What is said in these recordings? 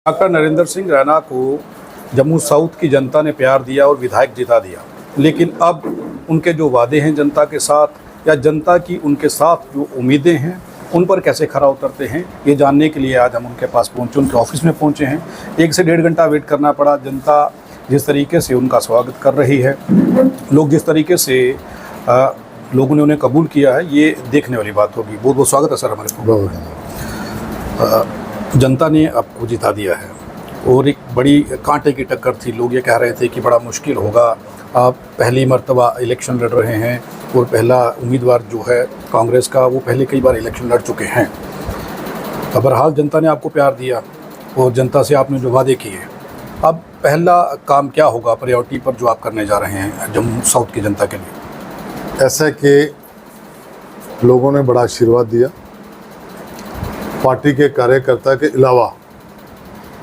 Doctor Narendra Singh Raina को Jammu south की जनता ने प्यार दिया और विधायक जिता दिया, लेकिन अब उनके जो वादे हैं जनता के साथ या जनता की उनके साथ जो उम्मीदें हैं उन पर कैसे खरा उतरते हैं, ये जानने के लिए आज हम उनके पास पहुँचे, उनके ऑफिस में पहुँचे हैं। 1 से 1.5 घंटा वेट करना पड़ा। जनता जिस तरीके से उनका स्वागत कर रही है, लोग जिस तरीके से लोगों ने उन्हें कबूल किया है, ये देखने वाली बात होगी। बहुत बहुत स्वागत है सर हमारे को। जनता ने आपको जिता दिया है और एक बड़ी कांटे की टक्कर थी। लोग ये कह रहे थे कि बड़ा मुश्किल होगा, आप पहली मर्तबा इलेक्शन लड़ रहे हैं और पहला उम्मीदवार जो है कांग्रेस का, वो पहले कई बार इलेक्शन लड़ चुके हैं। बहरहाल जनता ने आपको प्यार दिया और जनता से आपने जो वादे किए, अब पहला काम क्या होगा प्रायोरिटी पर जो आप करने जा रहे हैं जम्मू साउथ की जनता के लिए? ऐसा कि लोगों ने बड़ा आशीर्वाद दिया। पार्टी के कार्यकर्ता के अलावा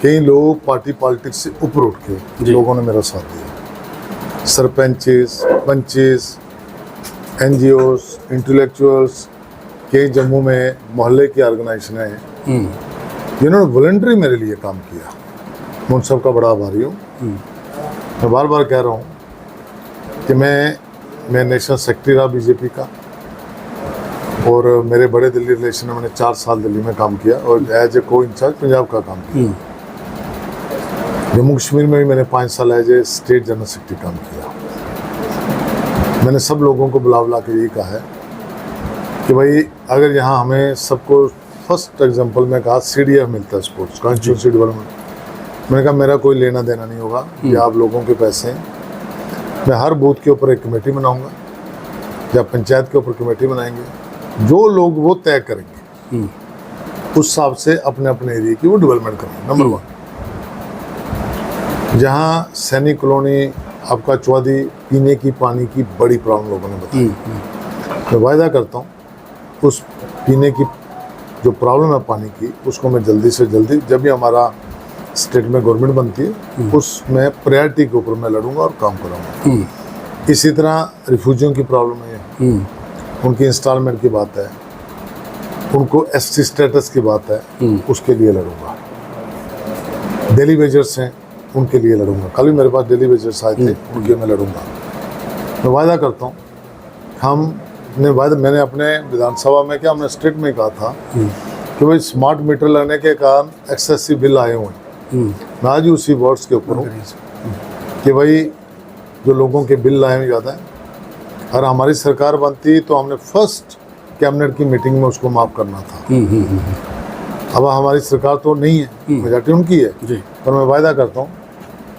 कई लोग पार्टी पॉलिटिक्स से ऊपर उठ के लोगों ने मेरा साथ दिया। सरपंचेस, पंचेस, NGOs, इंटेलेक्चुअल्स के जम्मू में मोहल्ले की ऑर्गेनाइजेशन हैं जिन्होंने वॉलंटरी मेरे लिए काम किया। मैं उन सब का बड़ा आभारी हूँ। मैं बार बार कह रहा हूँ कि मैं नेशनल सेक्रेटरी रहा बीजेपी का और मेरे बड़े दिल्ली रिलेशन में मैंने 4 साल दिल्ली में काम किया और एज ए को इंचार्ज पंजाब का काम किया। जम्मू कश्मीर में भी मैंने 5 साल as a state general secretary काम किया। मैंने सब लोगों को बुला के यही कहा है कि भाई अगर यहाँ हमें सबको फर्स्ट एग्जांपल में कहा CDF मिलता है, स्पोर्ट्स कॉन्स्टिट्यूंसी डेवलपमेंट। मैंने कहा मेरा कोई लेना देना नहीं होगा, ये आप लोगों के पैसे हैं। मैं हर बूथ के ऊपर एक कमेटी बनाऊंगा या पंचायत के ऊपर कमेटी बनाएंगे, जो लोग वो तय करेंगे उस हिसाब से अपने अपने एरिया की वो डेवलपमेंट करेंगे। नंबर 1, जहाँ सैनिक कॉलोनी आपका चौधरी पीने की पानी की बड़ी प्रॉब्लम लोगों ने बताई, मैं वायदा करता हूँ उस पीने की जो प्रॉब्लम है पानी की, उसको मैं जल्दी से जल्दी, जब भी हमारा स्टेट में गवर्नमेंट बनती है उसमें प्रायोरिटी के ऊपर मैं लड़ूंगा और काम करूँगा। इसी तरह रिफ्यूजियों की प्रॉब्लम है, उनकी इंस्टॉलमेंट की बात है, उनको ST स्टेटस की बात है, उसके लिए लड़ूंगा। डेली वेजर्स हैं, उनके लिए लड़ूंगा। कल भी मेरे पास डेली वेजर्स आए थे, उनके मैं लड़ूंगा। मैं वायदा करता हूँ, मैंने अपने विधानसभा में क्या हमने स्टेट में कहा था कि भाई स्मार्ट मीटर लगने के कारण एक्सेसिव बिल आए हुए हैं। मैं आज उसी वर्ड्स के ऊपर हूँ कि भाई जो लोगों के बिल आए हुए ज़्यादा हैं, और हमारी सरकार बनती तो हमने फर्स्ट कैबिनेट की मीटिंग में उसको माफ़ करना था। अब हमारी सरकार तो नहीं है, मेजॉरिटी उनकी है, पर मैं वायदा करता हूँ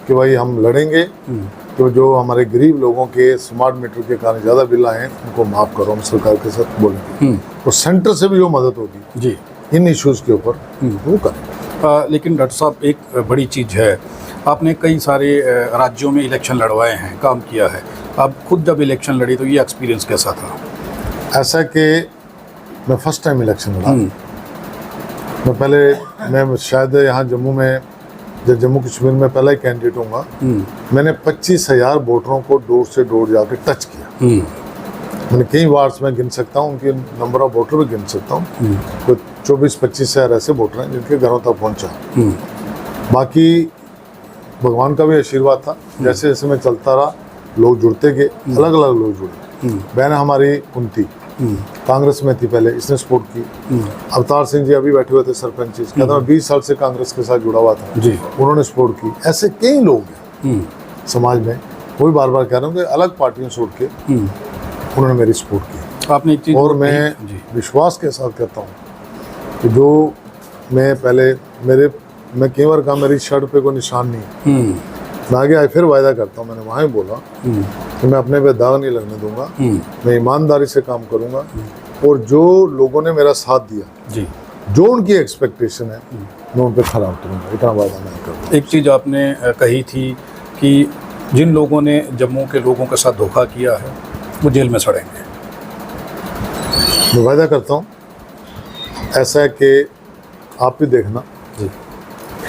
कि भाई हम लड़ेंगे तो जो हमारे गरीब लोगों के स्मार्ट मीटर के कारण ज़्यादा बिल आए हैं उनको माफ़ करो। हम सरकार के साथ बोलेंगे और सेंटर से भी जो मदद होगी इन इश्यूज़ के ऊपर वो करें। लेकिन डॉक्टर साहब, एक बड़ी चीज़ है, आपने कई सारे राज्यों में इलेक्शन लड़वाए हैं, काम किया है। आप खुद जब इलेक्शन लड़ी तो ये एक्सपीरियंस कैसा था? ऐसा कि मैं फर्स्ट टाइम इलेक्शन लड़ा। मैं शायद यहाँ जम्मू में, जब जम्मू कश्मीर में पहला ही कैंडिडेट होऊंगा। मैंने 25,000 वोटरों को डोर से डोर जाके टच किया। मैंने कई वार्ड्स में गिन सकता हूँ, उनके नंबर ऑफ वोटर भी गिन सकता हूँ। तो 24-25,000 ऐसे वोटर हैं जिनके घरों तक पहुँचा। बाकी भगवान का भी आशीर्वाद था, जैसे जैसे मैं चलता रहा लोग जुड़ते गए, अलग अलग लोग जुड़े। बहन हमारी कुंती कांग्रेस में थी पहले, इसने सपोर्ट की। अवतार सिंह जी अभी बैठे हुए थे सरपंच, कहता मैं 20 साल से कांग्रेस के साथ जुड़ा हुआ था, उन्होंने सपोर्ट की। ऐसे कई लोग हैं समाज में, वही बार बार कह रहा हूँ कि अलग पार्टियों से उठ के उन्होंने मेरी सपोर्ट की। आपने एक चीज़ और मैं विश्वास के साथ कहता हूँ कि जो मैं पहले मैं कई बार कहा मेरी शर्ट पे कोई निशान नहीं, मैं आगे आए फिर वायदा करता हूँ, मैंने वहाँ ही बोला कि मैं अपने पे दाग नहीं लगने दूंगा, मैं ईमानदारी से काम करूँगा और जो लोगों ने मेरा साथ दिया, जो उनकी एक्सपेक्टेशन है, मैं उन पर खरा उतरूँगा, इतना वायदा मैं करूँगा। एक चीज़ आपने कही थी कि जिन लोगों ने जम्मू के लोगों के साथ धोखा किया है वो जेल में सड़ेंगे। मैं वायदा करता हूँ, ऐसा है कि आप भी देखना,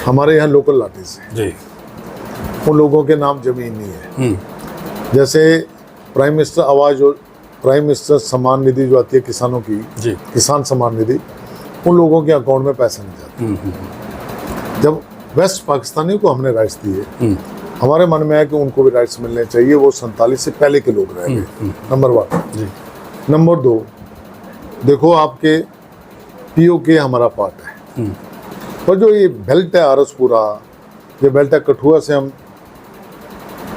हमारे यहाँ लोकल लाठीज हैं, उन लोगों के नाम जमीन नहीं है। जैसे प्राइम मिनिस्टर आवाज़ और प्राइम मिनिस्टर सम्मान निधि जो आती है किसानों की, किसान सम्मान निधि, उन लोगों के अकाउंट में पैसा नहीं जाता। जब वेस्ट पाकिस्तानियों को हमने राइट्स दिए, हमारे मन में है कि उनको भी राइट्स मिलने चाहिए, वो 47 से पहले के लोग रह गए। नंबर 1 जी। नंबर 2, देखो आपके पीओके हमारा पार्ट है, और जो ये बेल्ट है आरसपुरा, ये बेल्ट है कठुआ से हम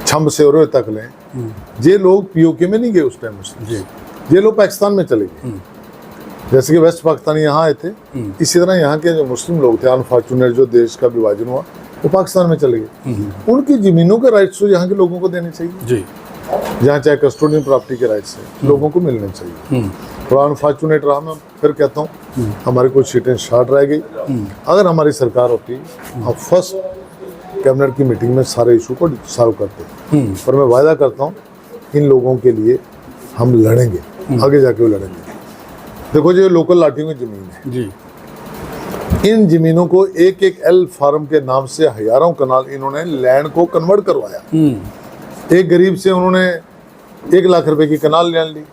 छम्ब से और तक लें, ये लोग पीओके में नहीं गए उस टाइम जी, ये लोग पाकिस्तान में चले गए। जैसे कि वेस्ट पाकिस्तानी यहाँ आए थे, इसी तरह यहाँ के जो मुस्लिम लोग थे अनफॉर्चुनेट, जो देश का विभाजन हुआ, वो पाकिस्तान में चले गए। उनकी जमीनों के राइट्स तो यहाँ के लोगों को देने चाहिए जी, जहाँ चाहे कस्टोडियन प्रॉपर्टी के राइट्स है लोगों को मिलने चाहिए। थोड़ा अनफॉर्चुनेट रहा, मैं फिर कहता हूँ हमारी कुछ सीटें शॉर्ट रह गई। अगर हमारी सरकार होती, हम फर्स्ट कैबिनेट की मीटिंग में सारे इशू को सॉल्व करते। पर मैं वायदा करता हूँ इन लोगों के लिए हम लड़ेंगे, आगे जाके वो लड़ेंगे। देखो जो लोकल लाठियों की जमीन है जी, इन जमीनों को एक एक एल फार्म के नाम से हजारों कनाल इन्होंने लैंड को कन्वर्ट करवाया। एक गरीब से उन्होंने 1 लाख रुपए की कनाल लैंड ली,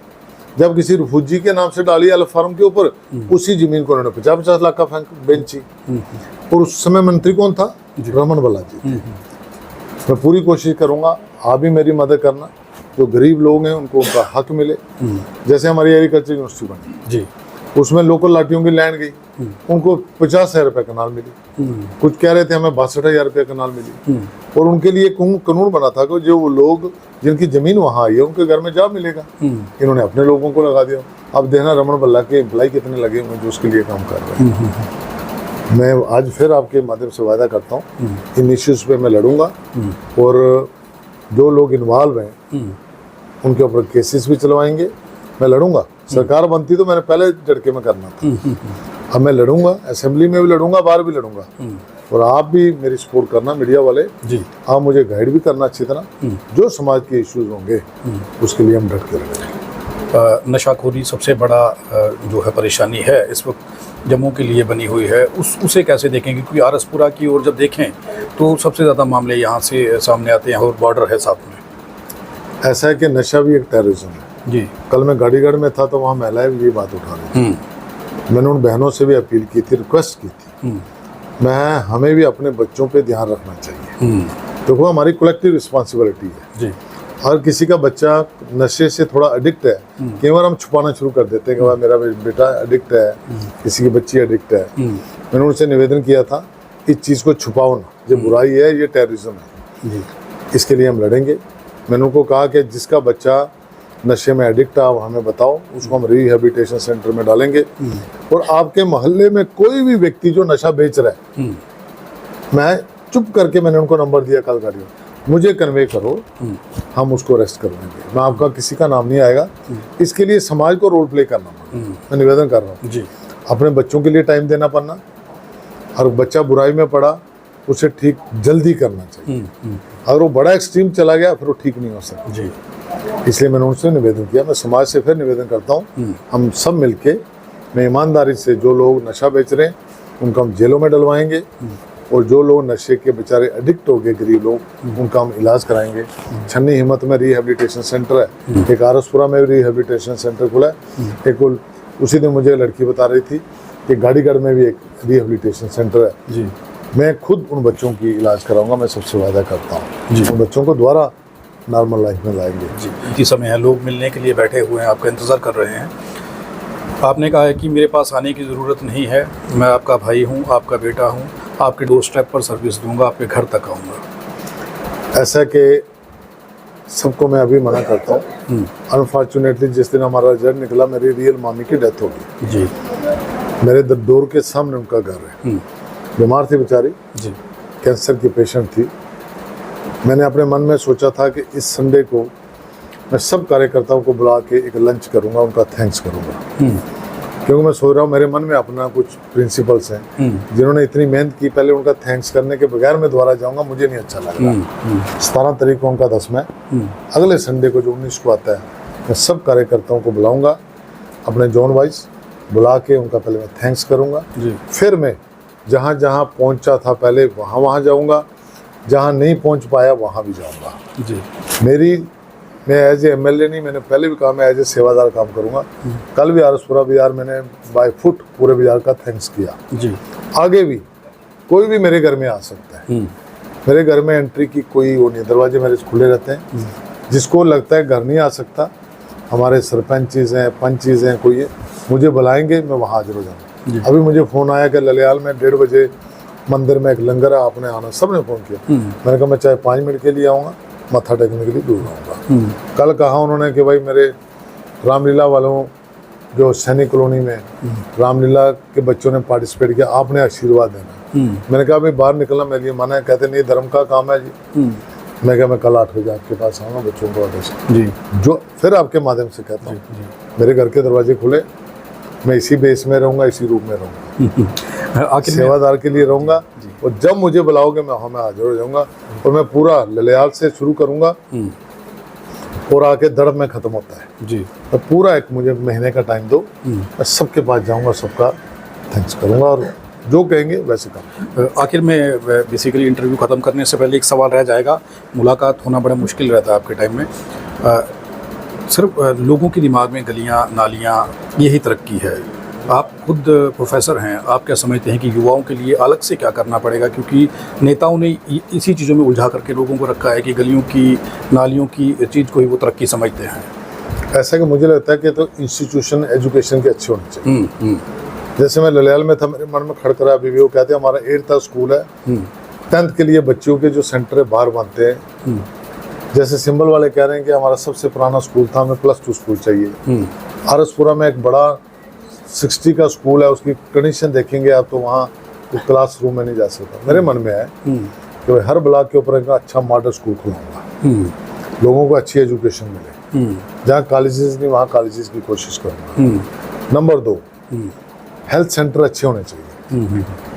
जब किसी रिफ्यूजी के नाम से डाली एल फार्म के ऊपर, उसी जमीन को उन्होंने 50-50 लाख का बेंची। और उस समय मंत्री कौन था? रमन बल्ला जी। मैं पूरी कोशिश करूंगा, आप भी मेरी मदद करना, जो गरीब लोग हैं उनको उनका हक मिले। जैसे हमारी एग्रीकल्चर यूनिवर्सिटी बनी जी, उसमें लोकल लाठियों की लैंड गई, उनको 50,000 रुपये कनाल मिली, कुछ कह रहे थे हमें 62,000 रुपये कनाल मिली। और उनके लिए कानून बना था कि जो वो लोग जिनकी जमीन वहाँ आई है उनके घर में जॉब मिलेगा। इन्होंने अपने लोगों को लगा दिया। अब देखना रमन बल्ला के एम्प्लॉय कितने लगे हुए जो उसके लिए काम कर रहे हैं। मैं आज फिर आपके माध्यम से वादा करता हूँ इन इश्यूज़ पे मैं लड़ूंगा, और जो लोग इन्वॉल्व हैं उनके ऊपर केसेस भी चलवाएंगे। मैं लड़ूंगा, सरकार बनती तो मैंने पहले झटके में करना था, अब मैं लड़ूंगा, असेंबली में भी लड़ूंगा, बाहर भी लड़ूंगा। और आप भी मेरी सपोर्ट करना, मीडिया वाले जी, आप मुझे गाइड भी करना अच्छी तरह। जो समाज के इश्यूज होंगे उसके लिए हम डट के लड़ेंगे। नशाखोरी सबसे बड़ा जो है परेशानी है इस वक्त जम्मू के लिए बनी हुई है, उसे कैसे देखेंगे? क्योंकि आरसपुरा की ओर जब देखें तो सबसे ज़्यादा मामले यहाँ से सामने आते हैं और बॉर्डर है साथ में। ऐसा है कि नशा भी एक टेररिज्म है जी। कल मैं गाड़ीगढ़ में था तो वहाँ महिलाएं भी ये बात उठा रही थी। मैंने उन बहनों से भी अपील की थी, रिक्वेस्ट की थी, हमें भी अपने बच्चों पे ध्यान रखना चाहिए। देखो हमारी कलेक्टिव रिस्पॉन्सिबिलिटी है जी। अगर किसी का बच्चा नशे से थोड़ा एडिक्ट है, कई बार हम छुपाना शुरू कर देते हैं कि मेरा बेटा एडिक्ट है, किसी की बच्ची एडिक्ट है। मैंने उनसे निवेदन किया था इस चीज़ को छुपाओ ना, ये बुराई है, ये टेररिज्म है जी। इसके लिए हम लड़ेंगे। मैंने उनको कहा कि जिसका बच्चा नशे में एडिक्ट है आप हमें बताओ, उसको हम रिहेबिलिटेशन सेंटर में डालेंगे। और आपके मोहल्ले में कोई भी व्यक्ति जो नशा बेच रहा है, मैं चुप करके मैंने उनको नंबर दिया कल गाड़ियों, मुझे कन्वे करो, हम उसको अरेस्ट कर लेंगे। मैं आपका किसी का नाम नहीं आएगा। इसके लिए समाज को रोल प्ले करना पड़ेगा। मैं निवेदन कर रहा हूँ जी, अपने बच्चों के लिए टाइम देना पड़ना, और बच्चा बुराई में पड़ा उसे ठीक जल्दी करना चाहिए। अगर वो बड़ा एक्सट्रीम चला गया फिर वो ठीक नहीं हो सकता जी। इसलिए मैंने उनसे निवेदन किया। मैं समाज से फिर निवेदन करता हूँ, हम सब मिलके मैं ईमानदारी से जो लोग नशा बेच रहे हैं उनको हम जेलों में डलवाएंगे, और जो लोग नशे के बेचारे एडिक्ट हो गए गरीब लोग उनका हम इलाज कराएंगे। छन्नी हिम्मत में रिहेबिलिटेशन सेंटर है, एक आरसपुरा में भी रिहेबिलिटेशन सेंटर खुला है, एक उसी दिन मुझे लड़की बता रही थी कि गाड़ीगढ़ में भी एक रिहेबिलिटेशन सेंटर है जी। मैं खुद उन बच्चों की इलाज कराऊंगा, मैं सबसे वादा करता हूँ जी। उन बच्चों को दोबारा नॉर्मल लाइफ में लाएंगे जी। इसी समय है, लोग मिलने के लिए बैठे हुए हैं, आपका इंतज़ार कर रहे हैं। आपने कहा है कि मेरे पास आने की ज़रूरत नहीं है, मैं आपका भाई हूँ, आपका बेटा हूँ, आपके डोर स्टेप पर सर्विस दूंगा, आपके घर तक आऊँगा। ऐसा कि सबको मैं अभी मना करता हूँ। अनफॉर्चुनेटली जिस दिन हमारा रिजल्ट निकला मेरी रियल मामी की डेथ हो गई जी। मेरे डोर के सामने उनका घर है, बीमार थी बेचारी जी, कैंसर की पेशेंट थी। मैंने अपने मन में सोचा था कि इस संडे को मैं सब कार्यकर्ताओं को बुला के एक लंच करूंगा, उनका थैंक्स करूंगा। क्योंकि मैं सोच रहा हूँ मेरे मन में अपना कुछ प्रिंसिपल्स हैं जिन्होंने इतनी मेहनत की, पहले उनका थैंक्स करने के बगैर मैं दोबारा जाऊंगा, मुझे नहीं अच्छा लगेगा। 17 तारीख को उनका 10वां, अगले संडे को जो 19 को आता है, मैं सब कार्यकर्ताओं को बुलाऊंगा, अपने जोन वाइज बुला के उनका पहले मैं थैंक्स करूंगा। फिर मैं जहाँ जहाँ पहुँचा था पहले वहाँ जाऊँगा, जहाँ नहीं पहुँच पाया वहाँ भी जाऊँगा जी। मैं एज ए MLA नहीं, मैंने पहले भी कहा मैं एज ए सेवादार काम करूँगा। कल भी आरसपुरा बाजार मैंने बाय फुट पूरे बाजार का थैंक्स किया जी। आगे भी कोई भी मेरे घर में आ सकता है। मेरे घर में एंट्री की कोई वो नहीं, दरवाजे मेरे खुले रहते हैं। जिसको लगता है घर नहीं आ सकता, हमारे सरपंचीज हैं, पंचीज हैं, कोई है, मुझे बुलाएंगे, मैं वहाँ हाजिर हो जाऊँगा। अभी मुझे फ़ोन आया कि ललियाल में 1:30 बजे मंदिर में एक लंगर है, आपने आना। सब ने फ़ोन किया। मैंने कहा मैं चाहे 5 मिनट के लिए आऊँगा, मत्था टेकने के लिए दूर आऊँगा। कल कहा उन्होंने कि भाई मेरे रामलीला वालों जो सैनिक कॉलोनी में रामलीला के बच्चों ने पार्टिसिपेट किया, आपने आशीर्वाद देना। मैंने कहा भाई बाहर निकलना मेरे लिए मना है। कहते नहीं, धर्म का काम है जी। मैं कहा मैं कल 8 बजे आपके पास आऊँगा बच्चों को आदेश जी, जो फिर आपके माध्यम से कहता हूँ, मेरे घर के दरवाजे खुले, मैं इसी बेस में रहूँगा, इसी रूप में रहूँगा, सेवादार के लिए रहूँगा। और जब मुझे बुलाओगे मैं वहाँ में हाजिर हो जाऊँगा। और मैं पूरा ललियाल से शुरू करूँगा और आके दर्द में ख़त्म होता है जी। तो पूरा एक मुझे महीने का टाइम दो, मैं सबके पास जाऊँगा, सबका थैंक्स करूँगा और जो कहेंगे वैसे काम। आखिर में बेसिकली इंटरव्यू ख़त्म करने से पहले एक सवाल रह जाएगा। मुलाकात होना बड़ा मुश्किल रहता है आपके टाइम में। सिर्फ लोगों के दिमाग में गलियां नालियां यही तरक्की है। आप खुद प्रोफेसर हैं, आप क्या समझते हैं कि युवाओं के लिए अलग से क्या करना पड़ेगा? क्योंकि नेताओं ने इसी चीज़ों में उलझा करके लोगों को रखा है कि गलियों की नालियों की चीज़ को ही वो तरक्की समझते हैं। ऐसा कि मुझे लगता है कि तो इंस्टीट्यूशन एजुकेशन के अच्छे होने चाहिए। जैसे मैं ललियाल में था, मेरे मन में खड़खड़ा अभी भी, वो कहते हैं हमारा 8th तक स्कूल है, 10th के लिए बच्चों के जो सेंटर है बाहर बनते हैं। जैसे सिंबल वाले कह रहे हैं कि हमारा सबसे पुराना स्कूल था, हमें +2 स्कूल चाहिए। आरसपुरा में एक बड़ा 60 का स्कूल है, उसकी कंडीशन देखेंगे आप तो वहाँ क्लासरूम में नहीं जा सकता। मेरे मन में है कि हर ब्लॉक के ऊपर एक अच्छा मॉडल स्कूल खुलाऊंगा, लोगों को अच्छी एजुकेशन मिले। जहाँ कॉलेजेस नहीं वहाँ कॉलेजेस की कोशिश करूँगा। नंबर 2, हेल्थ सेंटर अच्छे होने चाहिए,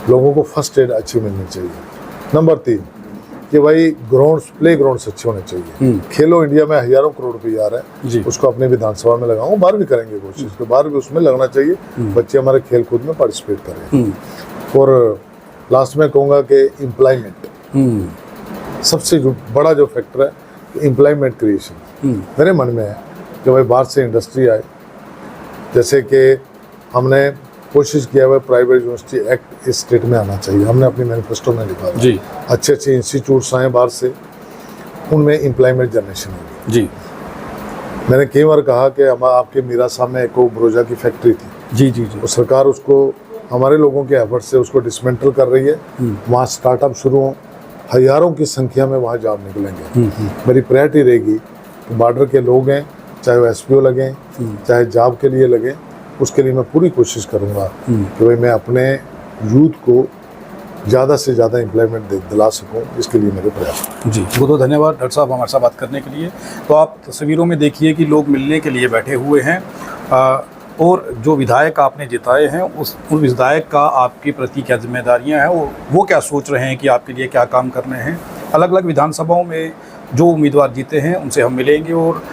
लोगों को फर्स्ट एड अच्छी मिलनी चाहिए। नंबर 3 कि भाई ग्राउंड्स, प्ले ग्राउंड्स अच्छे होने चाहिए। खेलो इंडिया में हज़ारों करोड़ रुपये आ रहा है, उसको अपने विधानसभा में लगाऊं, बाहर भी करेंगे कोशिश, तो बाहर भी उसमें लगना चाहिए, बच्चे हमारे खेल कूद में पार्टिसिपेट करें। और लास्ट में कहूँगा कि एम्प्लॉयमेंट सबसे जो बड़ा जो फैक्टर है, एम्प्लॉयमेंट क्रिएशन। मेरे मन में है कि भाई बाहर से इंडस्ट्री आए, जैसे कि हमने कोशिश किया हुआ प्राइवेट यूनिवर्सिटी एक्ट इस स्टेट में आना चाहिए, हमने अपनी मैनिफेस्टो में लिखा जी। अच्छे अच्छे इंस्टीट्यूट्स आए बाहर से, उनमें एम्प्लॉयमेंट जनरेशन होगी जी। मैंने कई बार कहा कि हम आपके मीरा साहब में एक ब्रोजा की फैक्ट्री थी जी जी जी, और सरकार उसको हमारे लोगों के एफर्ट से उसको डिसमेंटल कर रही है। वहाँ स्टार्टअप शुरू हो, हज़ारों की संख्या में वहाँ जॉब निकलेंगे। मेरी प्रायोरिटी रहेगी कि बॉर्डर के लोग हैं, चाहे वो SPO लगें, चाहे जॉब के लिए लगें, उसके लिए मैं पूरी कोशिश करूंगा कि भाई मैं अपने यूथ को ज़्यादा से ज़्यादा एम्प्लॉयमेंट दिला सकूं, इसके लिए मेरे प्रयास जी। बहुत बहुत धन्यवाद डॉक्टर साहब हमारे साथ बात करने के लिए। तो आप तस्वीरों में देखिए कि लोग मिलने के लिए बैठे हुए हैं, और जो विधायक आपने जिताए हैं उन विधायक का आपके प्रति क्या जिम्मेदारियां हैं, वो क्या सोच रहे हैं कि आपके लिए क्या काम करने हैं। अलग अलग विधानसभाओं में जो उम्मीदवार जीते हैं उनसे हम मिलेंगे, और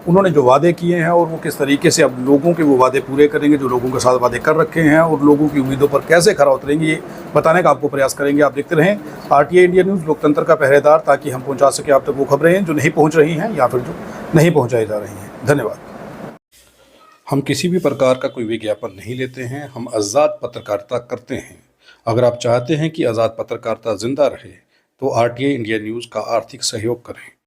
उन्होंने जो वादे किए हैं और वो किस तरीके से अब लोगों के वो वादे पूरे करेंगे जो लोगों के साथ वादे कर रखे हैं, और लोगों की उम्मीदों पर कैसे खरा उतरेंगे, ये बताने का आपको प्रयास करेंगे। आप देखते रहें RTI इंडिया न्यूज़, लोकतंत्र का पहरेदार, ताकि हम पहुंचा सकें आप तक वो खबरें जो नहीं पहुंच रही हैं या फिर जो नहीं पहुंचाई जा रही हैं। धन्यवाद। हम किसी भी प्रकार का कोई विज्ञापन नहीं लेते हैं, हम आज़ाद पत्रकारिता करते हैं। अगर आप चाहते हैं कि आज़ाद पत्रकारिता जिंदा रहे तो RTI इंडिया न्यूज़ का आर्थिक सहयोग करें।